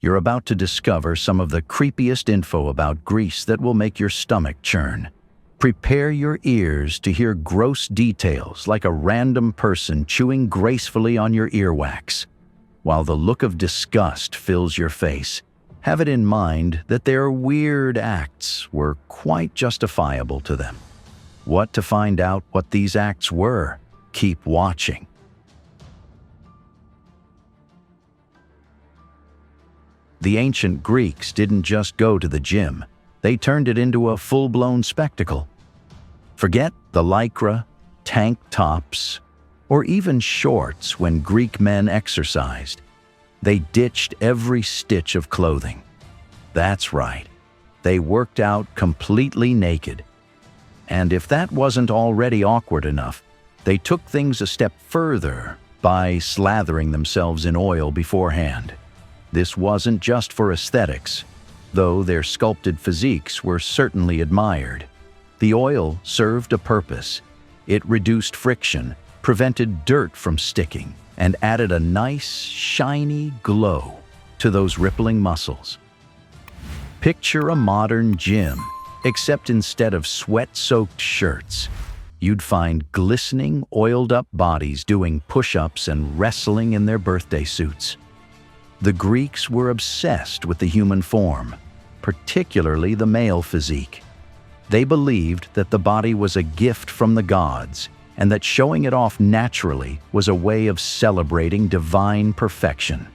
You're about to discover some of the creepiest info about Greece that will make your stomach churn. Prepare your ears to hear gross details like a random person chewing gracefully on your earwax. While the look of disgust fills your face, have it in mind that their weird acts were quite justifiable to them. To find out what these acts were, keep watching. The ancient Greeks didn't just go to the gym, they turned it into a full-blown spectacle. Forget the lycra, tank tops, or even shorts when Greek men exercised. They ditched every stitch of clothing. That's right, they worked out completely naked. And if that wasn't already awkward enough, they took things a step further by slathering themselves in oil beforehand. This wasn't just for aesthetics, though their sculpted physiques were certainly admired. The oil served a purpose. It reduced friction, prevented dirt from sticking, and added a nice, shiny glow to those rippling muscles. Picture a modern gym, except instead of sweat-soaked shirts, you'd find glistening, oiled-up bodies doing push-ups and wrestling in their birthday suits. The Greeks were obsessed with the human form, particularly the male physique. They believed that the body was a gift from the gods, and that showing it off naturally was a way of celebrating divine perfection.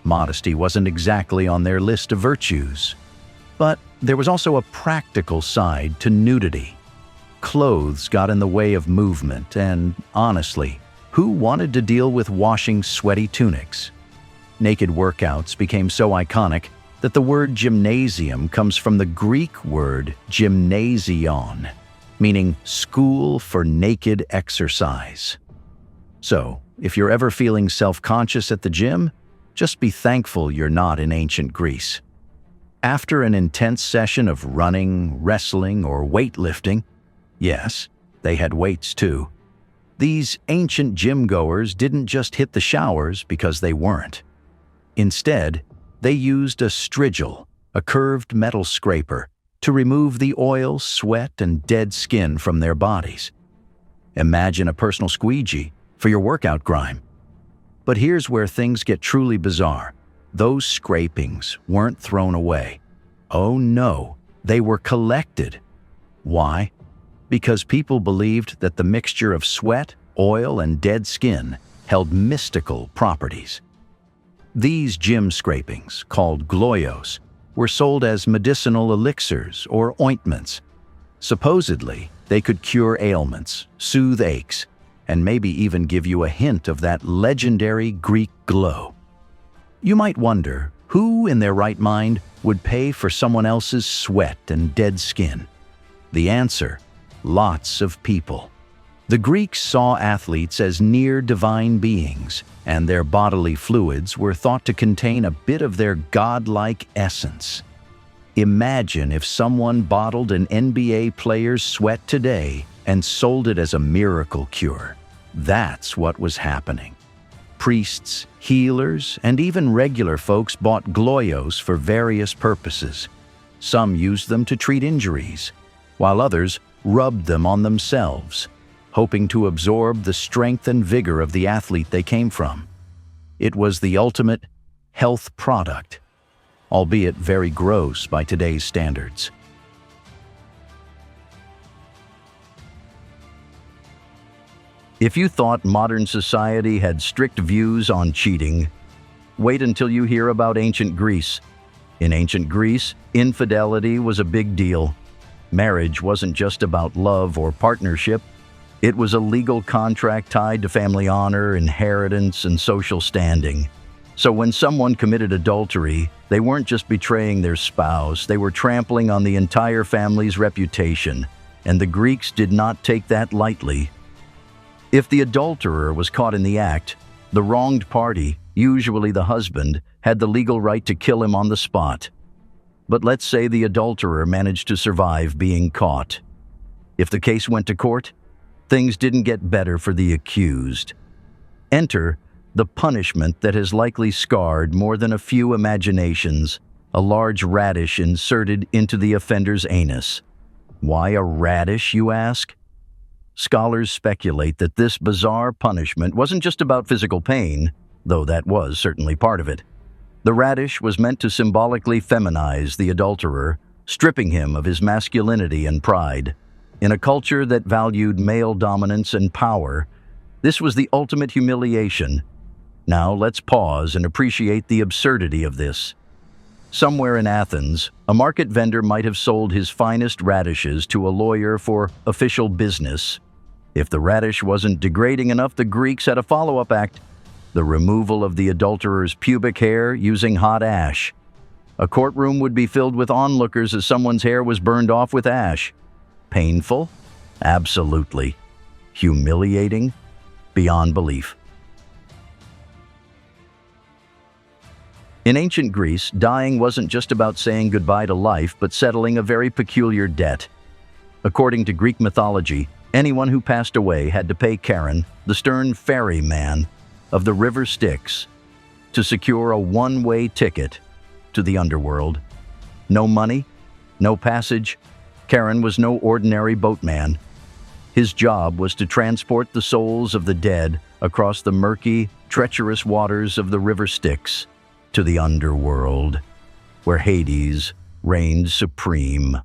Modesty wasn't exactly on their list of virtues. But there was also a practical side to nudity. Clothes got in the way of movement, and honestly, who wanted to deal with washing sweaty tunics? Naked workouts became so iconic that the word gymnasium comes from the Greek word gymnasion, meaning school for naked exercise. So, if you're ever feeling self-conscious at the gym, just be thankful you're not in ancient Greece. After an intense session of running, wrestling, or weightlifting, yes, they had weights too, these ancient gym-goers didn't just hit the showers because they weren't. Instead, they used a strigil, a curved metal scraper, to remove the oil, sweat, and dead skin from their bodies. Imagine a personal squeegee for your workout grime. But here's where things get truly bizarre. Those scrapings weren't thrown away. Oh no, they were collected. Why? Because people believed that the mixture of sweat, oil, and dead skin held mystical properties. These gym scrapings, called gloios, were sold as medicinal elixirs or ointments. Supposedly, they could cure ailments, soothe aches, and maybe even give you a hint of that legendary Greek glow. You might wonder, who in their right mind would pay for someone else's sweat and dead skin? The answer: lots of people. The Greeks saw athletes as near-divine beings, and their bodily fluids were thought to contain a bit of their godlike essence. Imagine if someone bottled an NBA player's sweat today and sold it as a miracle cure. That's what was happening. Priests, healers, and even regular folks bought gloios for various purposes. Some used them to treat injuries, while others rubbed them on themselves, hoping to absorb the strength and vigor of the athlete they came from. It was the ultimate health product, albeit very gross by today's standards. If you thought modern society had strict views on cheating, wait until you hear about ancient Greece. In ancient Greece, infidelity was a big deal. Marriage wasn't just about love or partnership. It was a legal contract tied to family honor, inheritance, and social standing. So when someone committed adultery, they weren't just betraying their spouse, they were trampling on the entire family's reputation, and the Greeks did not take that lightly. If the adulterer was caught in the act, the wronged party, usually the husband, had the legal right to kill him on the spot. But let's say the adulterer managed to survive being caught. If the case went to court, things didn't get better for the accused. Enter The punishment that has likely scarred more than a few imaginations, a large radish inserted into the offender's anus. Why a radish, you ask? Scholars speculate that this bizarre punishment wasn't just about physical pain, though that was certainly part of it. The radish was meant to symbolically feminize the adulterer, stripping him of his masculinity and pride. In a culture that valued male dominance and power, this was the ultimate humiliation. Now let's pause and appreciate the absurdity of this. Somewhere in Athens, a market vendor might have sold his finest radishes to a lawyer for official business. If the radish wasn't degrading enough, the Greeks had a follow-up act: the removal of the adulterer's pubic hair using hot ash. A courtroom would be filled with onlookers as someone's hair was burned off with ash. Painful? Absolutely. Humiliating? Beyond belief. In ancient Greece, dying wasn't just about saying goodbye to life, but settling a very peculiar debt. According to Greek mythology, anyone who passed away had to pay Charon, the stern ferryman of the river Styx, to secure a one-way ticket to the underworld. No money, no passage. Charon was no ordinary boatman. His job was to transport the souls of the dead across the murky, treacherous waters of the river Styx to the underworld, where Hades reigned supreme.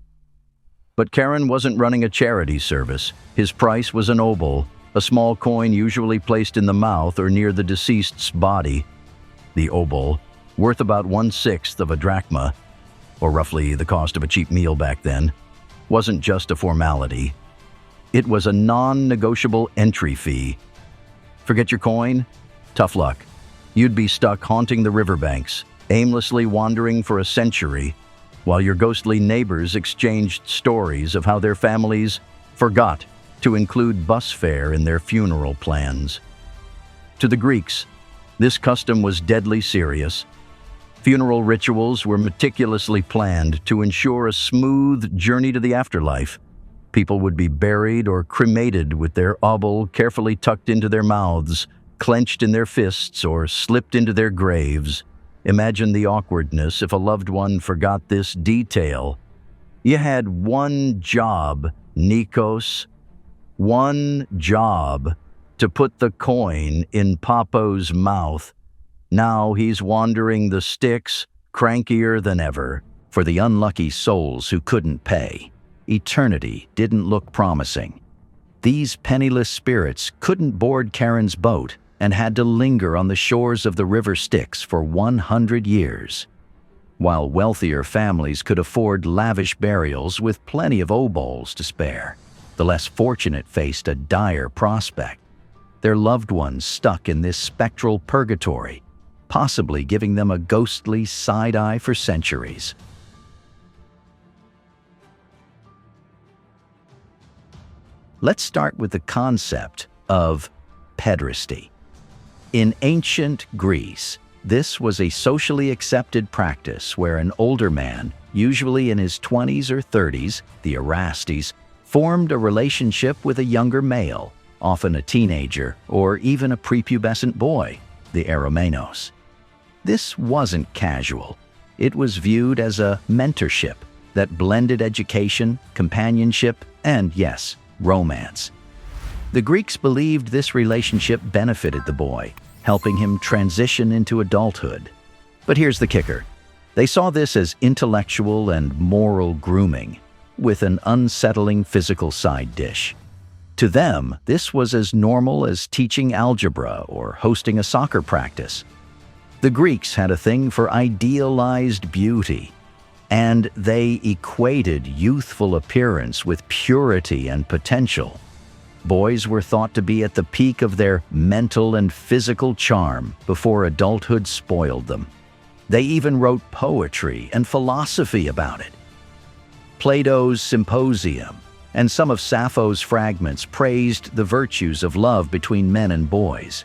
But Charon wasn't running a charity service. His price was an obol, a small coin usually placed in the mouth or near the deceased's body. The obol, worth about 1/6 of a drachma, or roughly the cost of a cheap meal back then, wasn't just a formality. It was a non-negotiable entry fee. Forget your coin? Tough luck. You'd be stuck haunting the riverbanks, aimlessly wandering for a century, while your ghostly neighbors exchanged stories of how their families forgot to include bus fare in their funeral plans. To the Greeks, this custom was deadly serious. Funeral rituals were meticulously planned to ensure a smooth journey to the afterlife. People would be buried or cremated with their obol carefully tucked into their mouths, clenched in their fists, or slipped into their graves. Imagine the awkwardness if a loved one forgot this detail. You had one job, Nikos. One job: to put the coin in Papo's mouth. Now he's wandering the Styx, crankier than ever. For the unlucky souls who couldn't pay, eternity didn't look promising. These penniless spirits couldn't board Charon's boat and had to linger on the shores of the river Styx for 100 years. While wealthier families could afford lavish burials with plenty of obols to spare, the less fortunate faced a dire prospect: their loved ones stuck in this spectral purgatory, possibly giving them a ghostly side-eye for centuries. Let's start with the concept of pederasty. In ancient Greece, this was a socially accepted practice where an older man, usually in his 20s or 30s, the Erastes, formed a relationship with a younger male, often a teenager or even a prepubescent boy, the eromenos. This wasn't casual. It was viewed as a mentorship that blended education, companionship, and, yes, romance. The Greeks believed this relationship benefited the boy, helping him transition into adulthood. But here's the kicker. They saw this as intellectual and moral grooming, with an unsettling physical side dish. To them, this was as normal as teaching algebra or hosting a soccer practice. The Greeks had a thing for idealized beauty, and they equated youthful appearance with purity and potential. Boys were thought to be at the peak of their mental and physical charm before adulthood spoiled them. They even wrote poetry and philosophy about it. Plato's Symposium and some of Sappho's fragments praised the virtues of love between men and boys.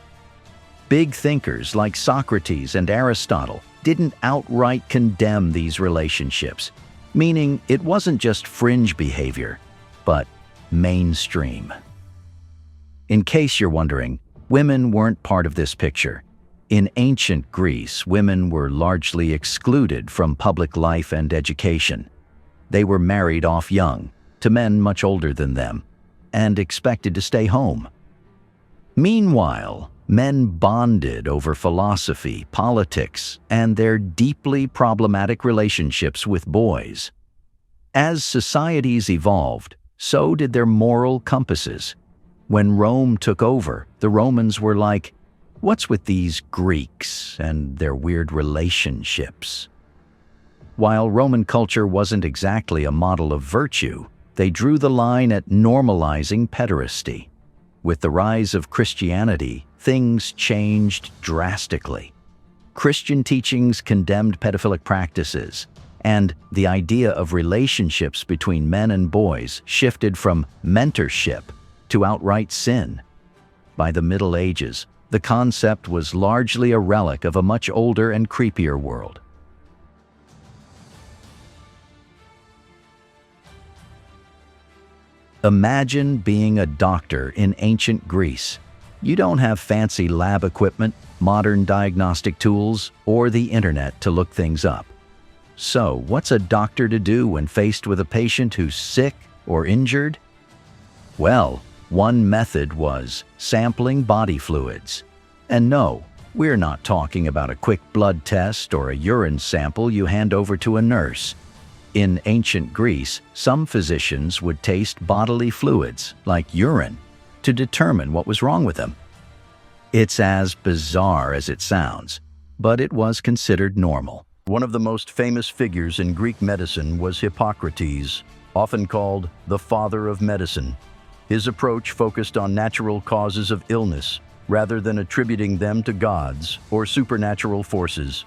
Big thinkers like Socrates and Aristotle didn't outright condemn these relationships, meaning it wasn't just fringe behavior, but mainstream. In case you're wondering, women weren't part of this picture. In ancient Greece, women were largely excluded from public life and education. They were married off young, to men much older than them, and expected to stay home. Meanwhile, men bonded over philosophy, politics, and their deeply problematic relationships with boys. As societies evolved, so did their moral compasses. When Rome took over, the Romans were like, "What's with these Greeks and their weird relationships?" While Roman culture wasn't exactly a model of virtue, they drew the line at normalizing pederasty. With the rise of Christianity, things changed drastically. Christian teachings condemned pedophilic practices, and the idea of relationships between men and boys shifted from mentorship to outright sin. By the Middle Ages, the concept was largely a relic of a much older and creepier world. Imagine being a doctor in ancient Greece. You don't have fancy lab equipment, modern diagnostic tools, or the internet to look things up. So, what's a doctor to do when faced with a patient who's sick or injured? Well, one method was sampling body fluids. And no, we're not talking about a quick blood test or a urine sample you hand over to a nurse. In ancient Greece, some physicians would taste bodily fluids, like urine, to determine what was wrong with them. It's as bizarre as it sounds, but it was considered normal. One of the most famous figures in Greek medicine was Hippocrates, often called the father of medicine. His approach focused on natural causes of illness, rather than attributing them to gods or supernatural forces.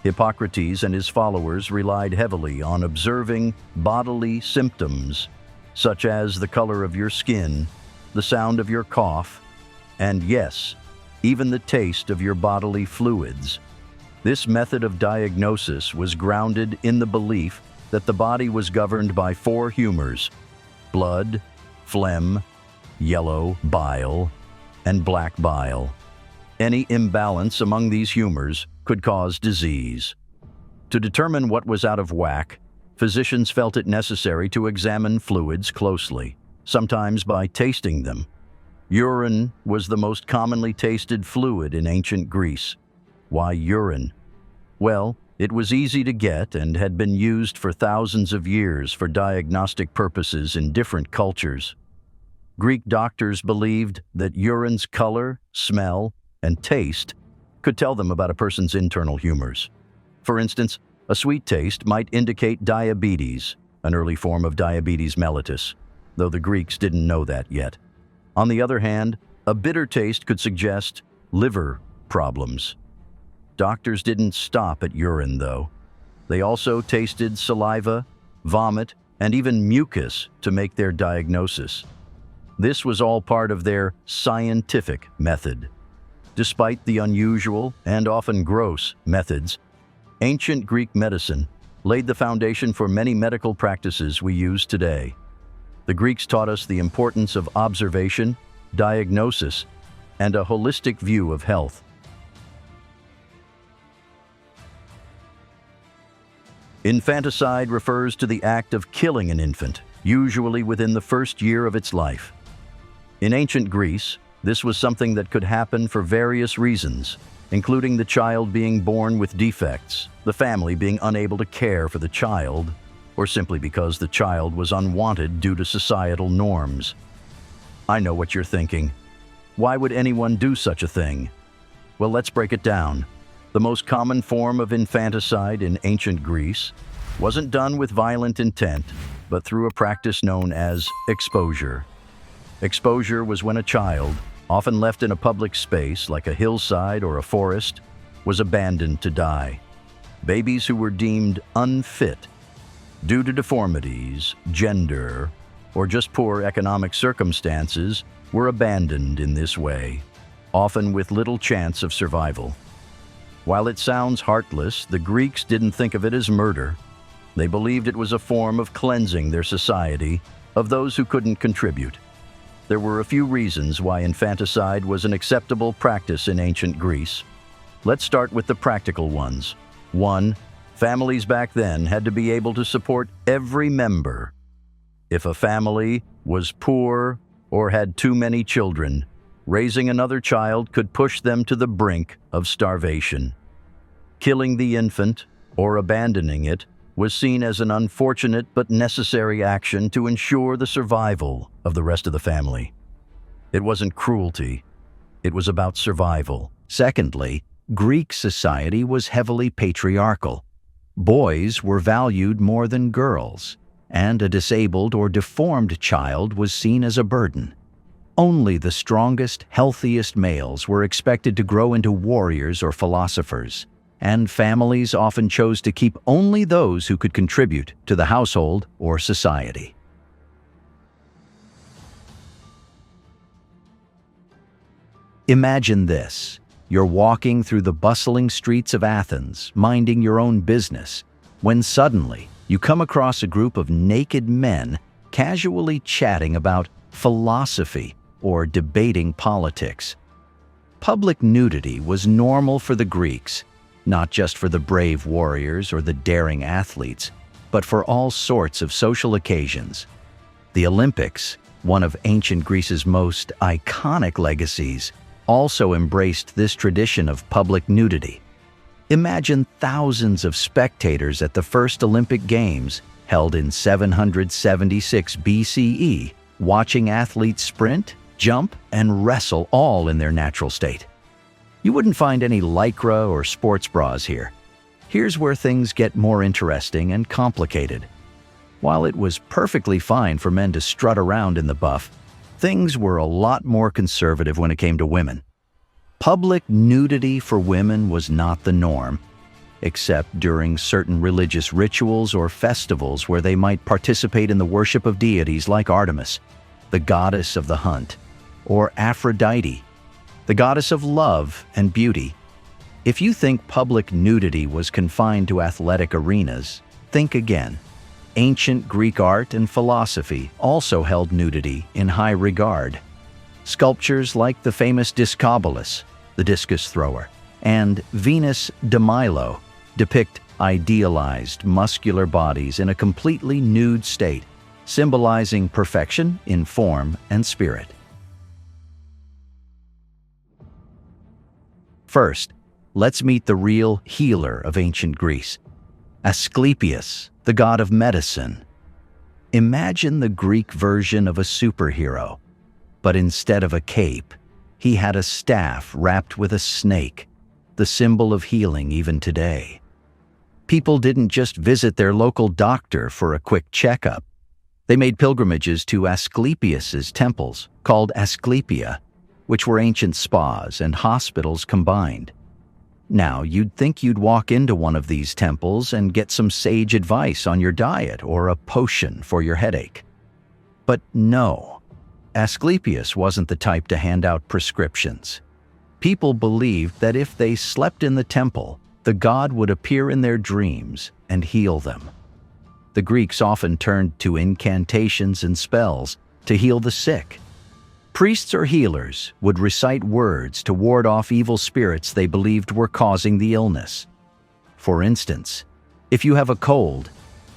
Hippocrates and his followers relied heavily on observing bodily symptoms, such as the color of your skin, the sound of your cough, and yes, even the taste of your bodily fluids. This method of diagnosis was grounded in the belief that the body was governed by four humors: blood, phlegm, yellow bile, and black bile. Any imbalance among these humors could cause disease. To determine what was out of whack, physicians felt it necessary to examine fluids closely, sometimes by tasting them. Urine was the most commonly tasted fluid in ancient Greece. Why urine? Well, it was easy to get and had been used for thousands of years for diagnostic purposes in different cultures. Greek doctors believed that urine's color, smell, and taste could tell them about a person's internal humors. For instance, a sweet taste might indicate diabetes, an early form of diabetes mellitus, though the Greeks didn't know that yet. On the other hand, a bitter taste could suggest liver problems. Doctors didn't stop at urine, though. They also tasted saliva, vomit, and even mucus to make their diagnosis. This was all part of their scientific method. Despite the unusual and often gross methods, ancient Greek medicine laid the foundation for many medical practices we use today. The Greeks taught us the importance of observation, diagnosis, and a holistic view of health. Infanticide refers to the act of killing an infant, usually within the first year of its life. In ancient Greece, this was something that could happen for various reasons, including the child being born with defects, the family being unable to care for the child, or simply because the child was unwanted due to societal norms. I know what you're thinking. Why would anyone do such a thing? Well, let's break it down. The most common form of infanticide in ancient Greece wasn't done with violent intent, but through a practice known as exposure. Exposure was when a child, often left in a public space like a hillside or a forest, was abandoned to die. Babies who were deemed unfit due to deformities, gender, or just poor economic circumstances were abandoned in this way, often with little chance of survival. While it sounds heartless, the Greeks didn't think of it as murder. They believed it was a form of cleansing their society of those who couldn't contribute. There were a few reasons why infanticide was an acceptable practice in ancient Greece. Let's start with the practical ones. 1. Families back then had to be able to support every member. If a family was poor or had too many children, raising another child could push them to the brink of starvation. Killing the infant or abandoning it was seen as an unfortunate but necessary action to ensure the survival of the rest of the family. It wasn't cruelty, it was about survival. Secondly, Greek society was heavily patriarchal. Boys were valued more than girls, and a disabled or deformed child was seen as a burden. Only the strongest, healthiest males were expected to grow into warriors or philosophers, and families often chose to keep only those who could contribute to the household or society. Imagine this. You're walking through the bustling streets of Athens, minding your own business, when suddenly you come across a group of naked men casually chatting about philosophy or debating politics. Public nudity was normal for the Greeks, not just for the brave warriors or the daring athletes, but for all sorts of social occasions. The Olympics, one of ancient Greece's most iconic legacies, also embraced this tradition of public nudity. Imagine thousands of spectators at the first Olympic Games, held in 776 BCE, watching athletes sprint, jump, and wrestle all in their natural state. You wouldn't find any lycra or sports bras here. Here's where things get more interesting and complicated. While it was perfectly fine for men to strut around in the buff, things were a lot more conservative when it came to women. Public nudity for women was not the norm, except during certain religious rituals or festivals where they might participate in the worship of deities like Artemis, the goddess of the hunt, or Aphrodite, the goddess of love and beauty. If you think public nudity was confined to athletic arenas, think again. Ancient Greek art and philosophy also held nudity in high regard. Sculptures like the famous Discobolus, the discus thrower, and Venus de Milo depict idealized, muscular bodies in a completely nude state, symbolizing perfection in form and spirit. First, let's meet the real healer of ancient Greece, Asclepius, the god of medicine. Imagine the Greek version of a superhero, but instead of a cape, he had a staff wrapped with a snake, the symbol of healing even today. People didn't just visit their local doctor for a quick checkup. They made pilgrimages to Asclepius's temples, called Asclepia, which were ancient spas and hospitals combined. Now, you'd think you'd walk into one of these temples and get some sage advice on your diet or a potion for your headache. But no, Asclepius wasn't the type to hand out prescriptions. People believed that if they slept in the temple, the god would appear in their dreams and heal them. The Greeks often turned to incantations and spells to heal the sick. Priests or healers would recite words to ward off evil spirits they believed were causing the illness. For instance, if you have a cold,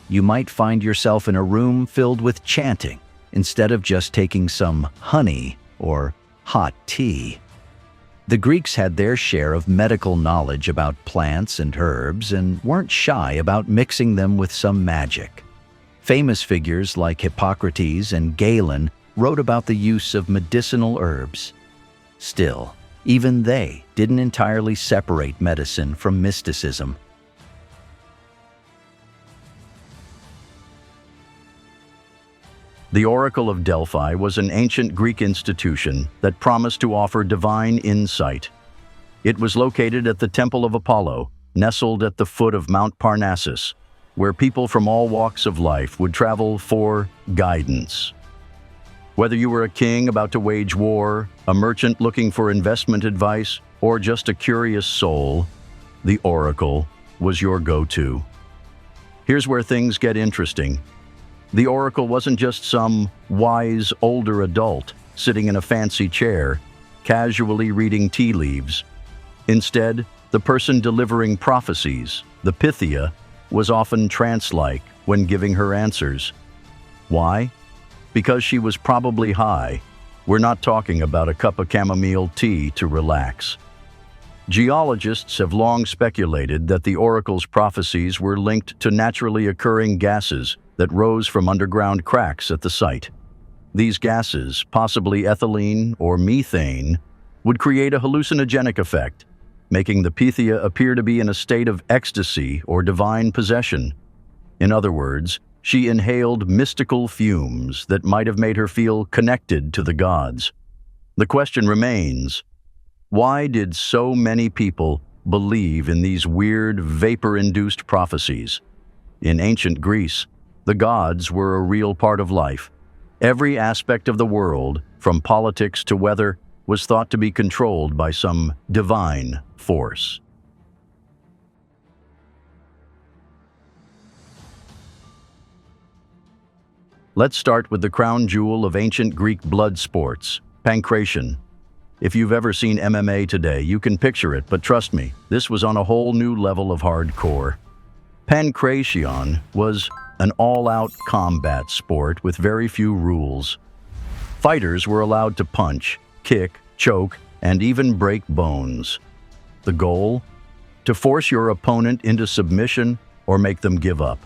you might find yourself in a room filled with chanting instead of just taking some honey or hot tea. The Greeks had their share of medical knowledge about plants and herbs and weren't shy about mixing them with some magic. Famous figures like Hippocrates and Galen wrote about the use of medicinal herbs. Still, even they didn't entirely separate medicine from mysticism. The Oracle of Delphi was an ancient Greek institution that promised to offer divine insight. It was located at the Temple of Apollo, nestled at the foot of Mount Parnassus, where people from all walks of life would travel for guidance. Whether you were a king about to wage war, a merchant looking for investment advice, or just a curious soul, the Oracle was your go-to. Here's where things get interesting. The Oracle wasn't just some wise older adult sitting in a fancy chair, casually reading tea leaves. Instead, The person delivering prophecies, the Pythia, was often trance-like when giving her answers. Why? Because she was probably high. We're not talking about a cup of chamomile tea to relax. Geologists have long speculated that the oracle's prophecies were linked to naturally occurring gases that rose from underground cracks at the site. These gases, possibly ethylene or methane, would create a hallucinogenic effect, making the Pythia appear to be in a state of ecstasy or divine possession. In other words, she inhaled mystical fumes that might have made her feel connected to the gods. The question remains, why did so many people believe in these weird, vapor-induced prophecies? In ancient Greece, the gods were a real part of life. Every aspect of the world, from politics to weather, was thought to be controlled by some divine force. Let's start with the crown jewel of ancient Greek blood sports, pankration. If you've ever seen MMA today, you can picture it, but trust me, this was on a whole new level of hardcore. Pankration was an all-out combat sport with very few rules. Fighters were allowed to punch, kick, choke, and even break bones. The goal? To force your opponent into submission or make them give up.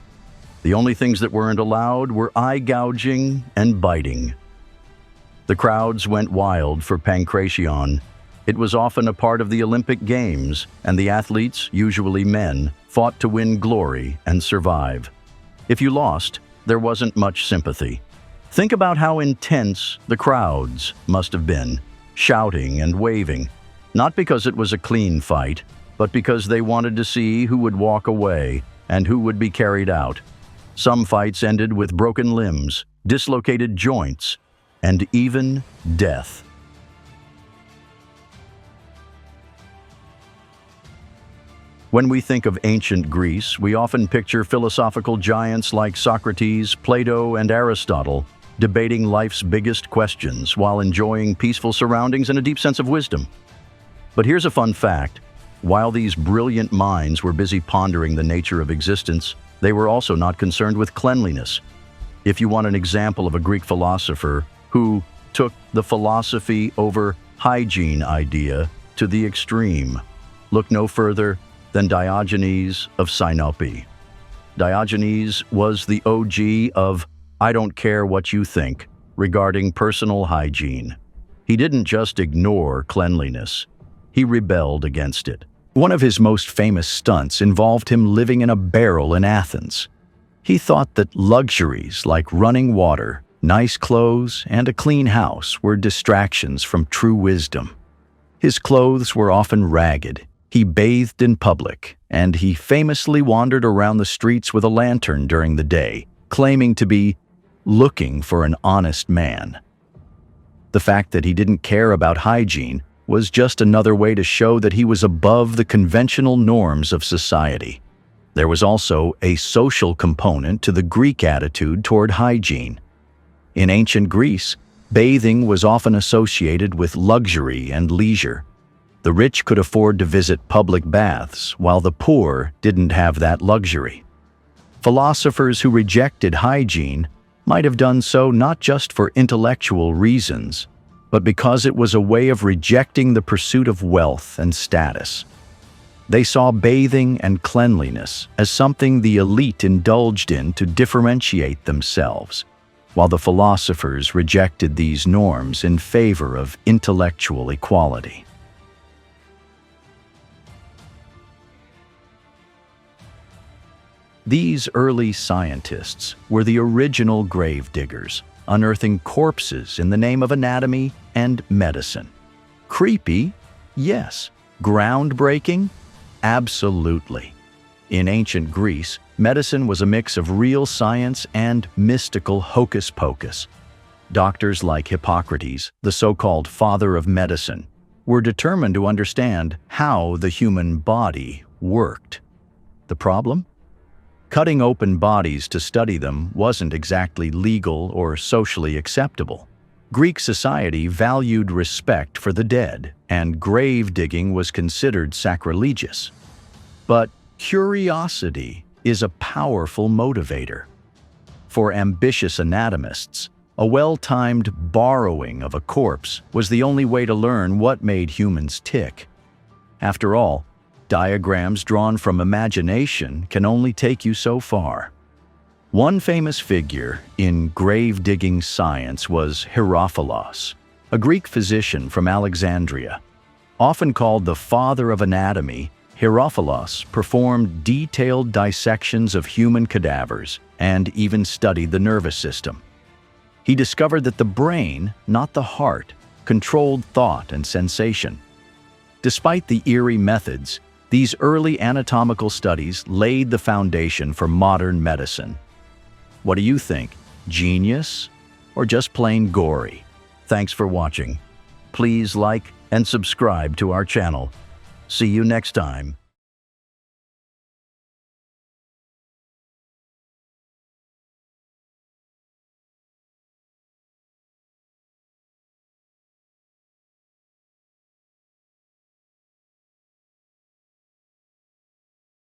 The only things that weren't allowed were eye gouging and biting. The crowds went wild for pankration. It was often a part of the Olympic Games, and the athletes, usually men, fought to win glory and survive. If you lost, there wasn't much sympathy. Think about how intense the crowds must have been, shouting and waving, not because it was a clean fight, but because they wanted to see who would walk away and who would be carried out. Some fights ended with broken limbs, dislocated joints, and even death. When we think of ancient Greece, we often picture philosophical giants like Socrates, Plato, and Aristotle, debating life's biggest questions while enjoying peaceful surroundings and a deep sense of wisdom. But here's a fun fact. While these brilliant minds were busy pondering the nature of existence, they were also not concerned with cleanliness. If you want an example of a Greek philosopher who took the philosophy over hygiene idea to the extreme, look no further than Diogenes of Sinope. Diogenes was the OG of "I don't care what you think" regarding personal hygiene. He didn't just ignore cleanliness, he rebelled against it. One of his most famous stunts involved him living in a barrel in Athens. He thought that luxuries like running water, nice clothes, and a clean house were distractions from true wisdom. His clothes were often ragged, he bathed in public, and he famously wandered around the streets with a lantern during the day, claiming to be looking for an honest man. The fact that he didn't care about hygiene was just another way to show that he was above the conventional norms of society. There was also a social component to the Greek attitude toward hygiene. In ancient Greece, bathing was often associated with luxury and leisure. The rich could afford to visit public baths, while the poor didn't have that luxury. Philosophers who rejected hygiene might have done so not just for intellectual reasons, but because it was a way of rejecting the pursuit of wealth and status. They saw bathing and cleanliness as something the elite indulged in to differentiate themselves, while the philosophers rejected these norms in favor of intellectual equality. These early scientists were the original grave diggers, unearthing corpses in the name of anatomy and medicine. Creepy? Yes. Groundbreaking? Absolutely. In ancient Greece, medicine was a mix of real science and mystical hocus pocus. Doctors like Hippocrates, the so-called father of medicine, were determined to understand how the human body worked. The problem? Cutting open bodies to study them wasn't exactly legal or socially acceptable. Greek society valued respect for the dead, and grave digging was considered sacrilegious. But curiosity is a powerful motivator. For ambitious anatomists, a well-timed borrowing of a corpse was the only way to learn what made humans tick. After all, diagrams drawn from imagination can only take you so far. One famous figure in grave-digging science was Herophilos, a Greek physician from Alexandria. Often called the father of anatomy, Herophilos performed detailed dissections of human cadavers and even studied the nervous system. He discovered that the brain, not the heart, controlled thought and sensation. Despite the eerie methods, these early anatomical studies laid the foundation for modern medicine. What do you think? Genius or just plain gory? Thanks for watching. Please like and subscribe to our channel. See you next time.